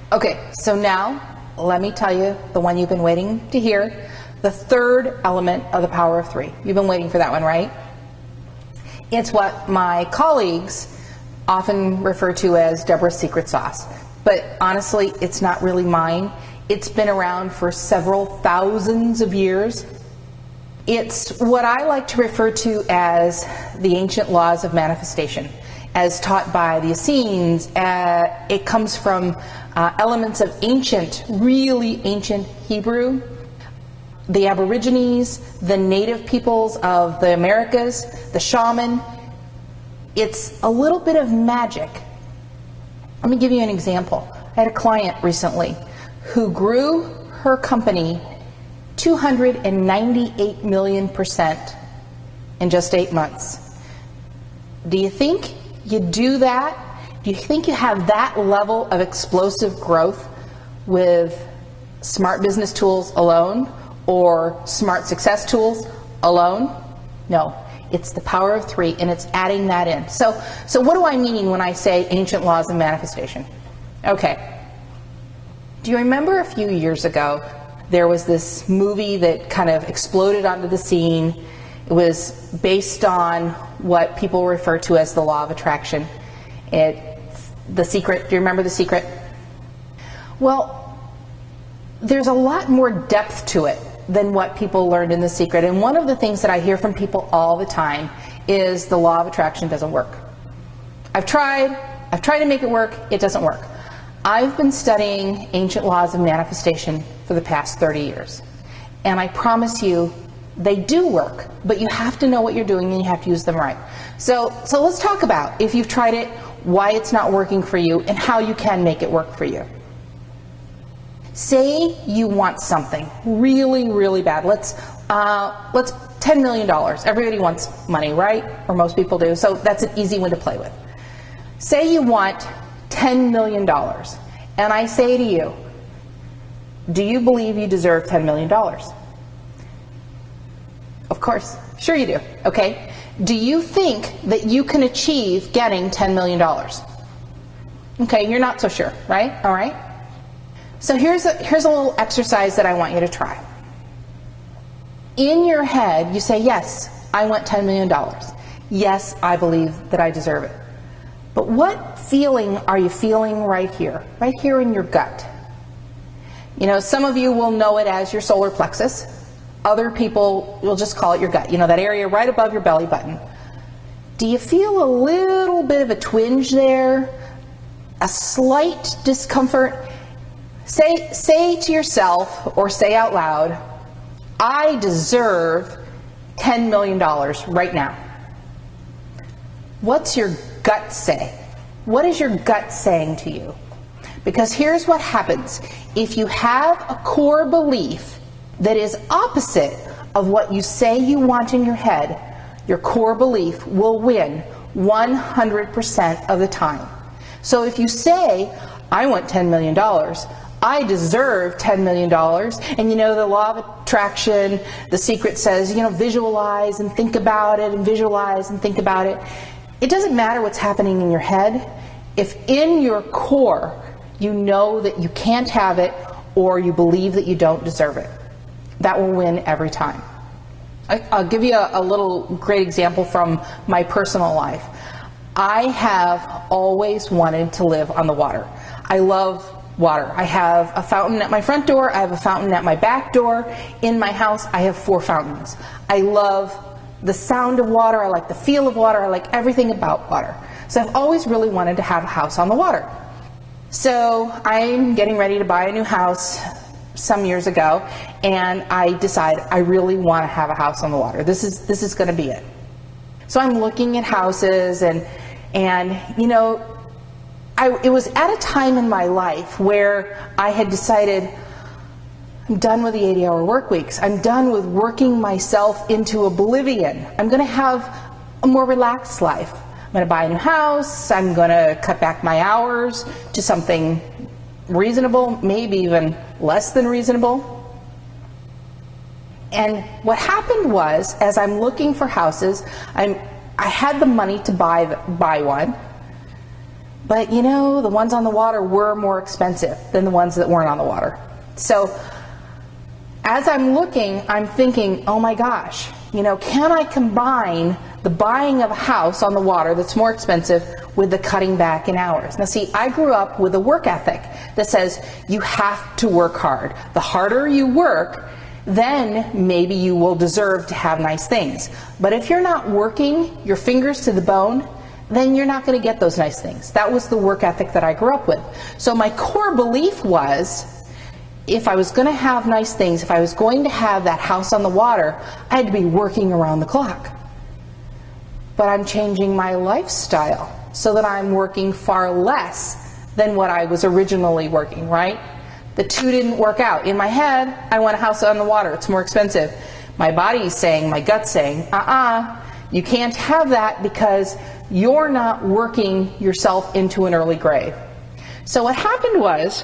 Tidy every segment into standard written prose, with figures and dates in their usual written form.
Okay, so now let me tell you the one you've been waiting to hear, the third element of the power of three. You've been waiting for that one, right? It's what my colleagues often refer to as Deborah's secret sauce. But honestly, it's not really mine. It's been around for several thousands of years. It's what I like to refer to as the ancient laws of manifestation, as taught by the Essenes. It comes from elements of ancient, really ancient Hebrew. The Aborigines, the native peoples of the Americas, the shaman. It's a little bit of magic. Let me give you an example. I had a client recently who grew her company 298 million% in just 8 months. Do you think you do that? Do you think you have that level of explosive growth with smart business tools alone or smart success tools alone? No. It's the power of three, and it's adding that in. So what do I mean when I say ancient laws of manifestation? Okay. Do you remember a few years ago, there was this movie that kind of exploded onto the scene. It was based on what people refer to as the law of attraction. The Secret. Do you remember The Secret? Well, there's a lot more depth to it than what people learned in The Secret. And one of the things that I hear from people all the time is the law of attraction doesn't work. I've tried to make it work, it doesn't work. I've been studying ancient laws of manifestation for the past 30 years. And I promise you, they do work, but you have to know what you're doing and you have to use them right. So let's talk about, if you've tried it, why it's not working for you and how you can make it work for you. Say you want something really, really bad. Let's $10 million. Everybody wants money, right? Or most people do. So that's an easy one to play with. Say you want $10 million. And I say to you, do you believe you deserve $10 million? Of course. Sure you do. Okay. Do you think that you can achieve getting $10 million? Okay, you're not so sure, right? All right. So here's a little exercise that I want you to try. In your head, you say, yes, I want $10 million. Yes, I believe that I deserve it. But what feeling are you feeling right here in your gut? You know, some of you will know it as your solar plexus. Other people will just call it your gut, you know, that area right above your belly button. Do you feel a little bit of a twinge there? A slight discomfort? Say to yourself, or say out loud, I deserve $10 million right now. What's your gut say? What is your gut saying to you? Because here's what happens. If you have a core belief that is opposite of what you say you want in your head, your core belief will win 100% of the time. So if you say, I want $10 million, I deserve $10 million, and you know the law of attraction, The Secret says, you know, visualize and think about it, and visualize and think about it. It doesn't matter what's happening in your head. If in your core you know that you can't have it, or you believe that you don't deserve it, that will win every time. I'll give you a little great example from my personal life. I have always wanted to live on the water. I love water. I have a fountain at my front door. I have a fountain at my back door. In my house, I have 4 fountains. I love the sound of water. I like the feel of water. I like everything about water. So I've always really wanted to have a house on the water. So I'm getting ready to buy a new house some years ago, and I decide I really want to have a house on the water. This is going to be it. So I'm looking at houses, and you know, it was at a time in my life where I had decided I'm done with the 80-hour work weeks. I'm done with working myself into oblivion. I'm going to have a more relaxed life. I'm going to buy a new house. I'm going to cut back my hours to something reasonable, maybe even less than reasonable. And what happened was, as I'm looking for houses, I had the money to buy one, But you know, the ones on the water were more expensive than the ones that weren't on the water. So as I'm looking, I'm thinking, oh my gosh, you know, can I combine the buying of a house on the water that's more expensive with the cutting back in hours? Now see, I grew up with a work ethic that says you have to work hard. The harder you work, then maybe you will deserve to have nice things. But if you're not working your fingers to the bone, then you're not going to get those nice things. That was the work ethic that I grew up with. So my core belief was, if I was going to have nice things, if I was going to have that house on the water, I had to be working around the clock. But I'm changing my lifestyle so that I'm working far less than what I was originally working, right? The two didn't work out. In my head, I want a house on the water. It's more expensive. My body's saying, my gut's saying, you can't have that because you're not working yourself into an early grave. So what happened was,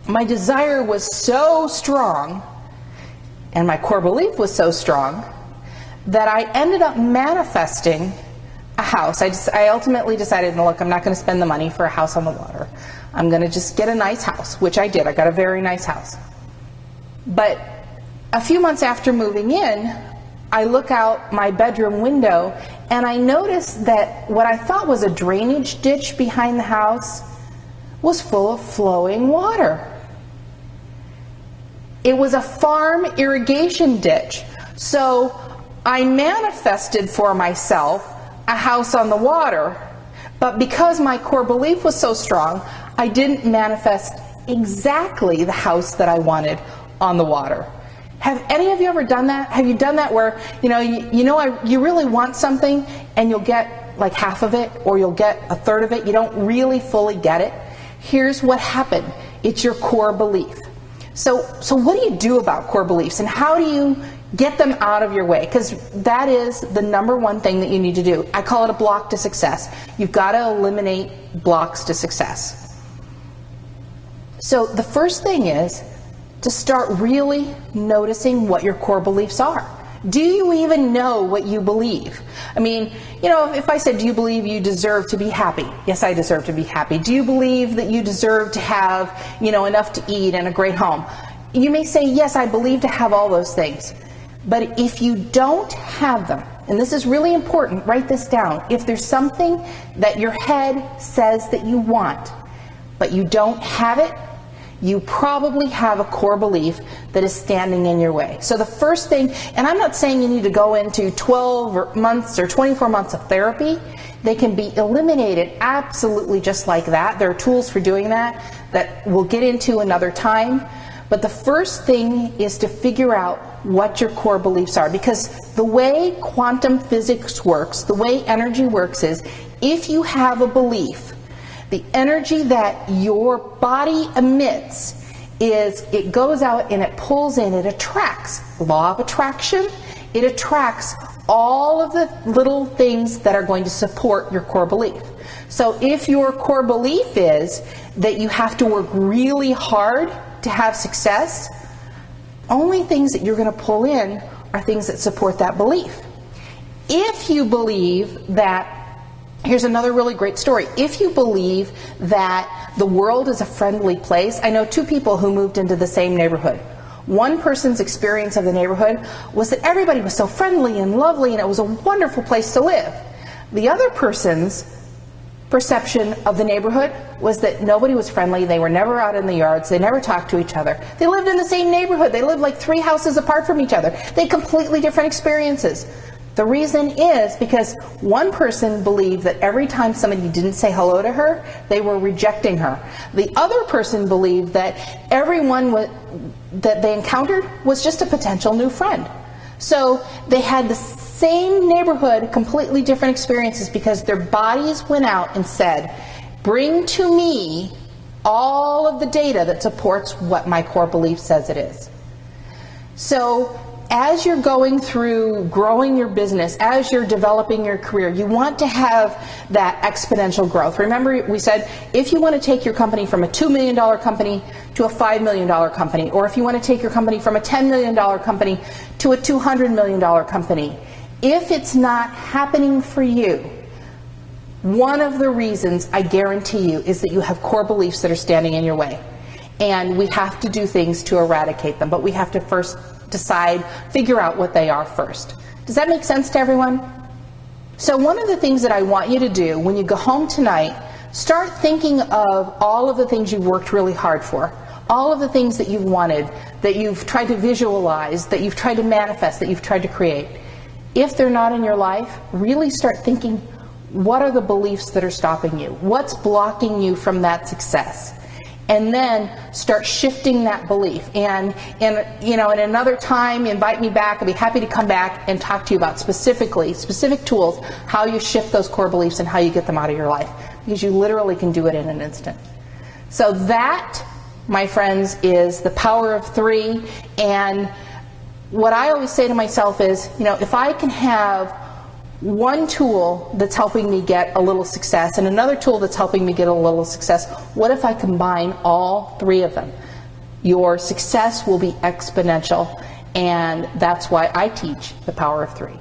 my desire was so strong and my core belief was so strong that I ended up manifesting a house. I ultimately decided, look, I'm not going to spend the money for a house on the water. I'm going to just get a nice house, which I did. I got a very nice house. But a few months after moving in, I look out my bedroom window and I noticed that what I thought was a drainage ditch behind the house was full of flowing water. It was a farm irrigation ditch. So I manifested for myself a house on the water, but because my core belief was so strong, I didn't manifest exactly the house that I wanted on the water. Have any of you ever done that? Have you done that where, you really want something and you'll get like half of it or you'll get a third of it? You don't really fully get it. Here's what happened. It's your core belief. So what do you do about core beliefs and how do you get them out of your way? Because that is the number one thing that you need to do. I call it a block to success. You've got to eliminate blocks to success. So the first thing is to start really noticing what your core beliefs are. Do you even know what you believe? I mean, if I said, do you believe you deserve to be happy? Yes, I deserve to be happy. Do you believe that you deserve to have, enough to eat and a great home? You may say, yes, I believe to have all those things. But if you don't have them, and this is really important, write this down. If there's something that your head says that you want, but you don't have it, you probably have a core belief that is standing in your way. So the first thing, and I'm not saying you need to go into 12 months or 24 months of therapy. They can be eliminated absolutely just like that. There are tools for doing that we'll get into another time. But the first thing is to figure out what your core beliefs are. Because the way quantum physics works, the way energy works is, if you have a belief, the energy that your body emits it goes out and it pulls in, it attracts. Law of attraction, it attracts all of the little things that are going to support your core belief. So if your core belief is that you have to work really hard to have success, only things that you're going to pull in are things that support that belief. If you believe that, here's another really great story. If you believe that the world is a friendly place, I know two people who moved into the same neighborhood. One person's experience of the neighborhood was that everybody was so friendly and lovely and it was a wonderful place to live. The other person's perception of the neighborhood was that nobody was friendly, they were never out in the yards, they never talked to each other. They lived in the same neighborhood, they lived like 3 houses apart from each other. They had completely different experiences. The reason is because one person believed that every time somebody didn't say hello to her, they were rejecting her. The other person believed that everyone that they encountered was just a potential new friend. So they had the same neighborhood, completely different experiences, because their bodies went out and said, bring to me all of the data that supports what my core belief says it is. So as you're going through growing your business, as you're developing your career, you want to have that exponential growth. Remember, we said if you want to take your company from a $2 million company to a $5 million company, or if you want to take your company from a $10 million company to a $200 million company, if it's not happening for you, One of the reasons, I guarantee you, is that you have core beliefs that are standing in your way. And we have to do things to eradicate them, but we have to first decide, figure out what they are first. Does that make sense to everyone? So one of the things that I want you to do when you go home tonight, start thinking of all of the things you've worked really hard for, all of the things that you've wanted, that you've tried to visualize, that you've tried to manifest, that you've tried to create. If they're not in your life, really start thinking, what are the beliefs that are stopping you? What's blocking you from that success? And then start shifting that belief. And in another time, invite me back. I'll be happy to come back and talk to you about specific tools, how you shift those core beliefs and how you get them out of your life. Because you literally can do it in an instant. So that, my friends, is the power of 3. And what I always say to myself is, if I can have one tool that's helping me get a little success and another tool that's helping me get a little success, what if I combine all 3 of them? Your success will be exponential, and that's why I teach the power of 3.